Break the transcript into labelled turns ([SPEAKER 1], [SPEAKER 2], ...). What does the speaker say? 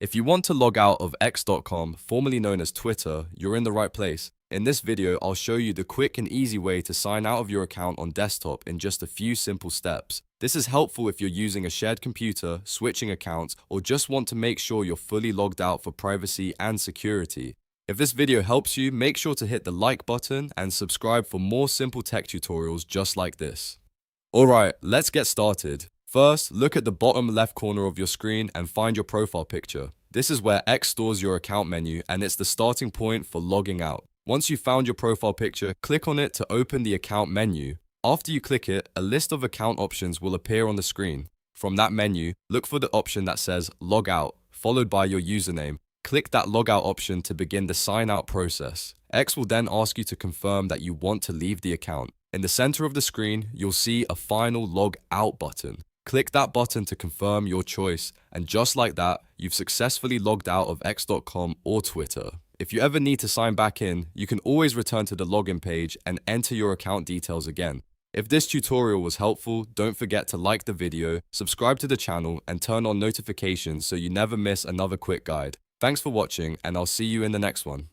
[SPEAKER 1] If you want to log out of x.com, formerly known as Twitter, you're in the right place. In this video, I'll show you the quick and easy way to sign out of your account on desktop in just a few simple steps. This is helpful if you're using a shared computer, switching accounts, or just want to make sure you're fully logged out for privacy and security. If this video helps you, make sure to hit the like button and subscribe for more simple tech tutorials just like this. Alright, let's get started. First, look at the bottom left corner of your screen and find your profile picture. This is where X stores your account menu and it's the starting point for logging out. Once you've found your profile picture, click on it to open the account menu. After you click it, a list of account options will appear on the screen. From that menu, look for the option that says Log Out, followed by your username. Click that logout option to begin the sign out process. X will then ask you to confirm that you want to leave the account. In the center of the screen, you'll see a final log out button. Click that button to confirm your choice, and just like that, you've successfully logged out of x.com or Twitter. If you ever need to sign back in, you can always return to the login page and enter your account details again. If this tutorial was helpful, don't forget to like the video, subscribe to the channel, and turn on notifications so you never miss another quick guide. Thanks for watching, and I'll see you in the next one.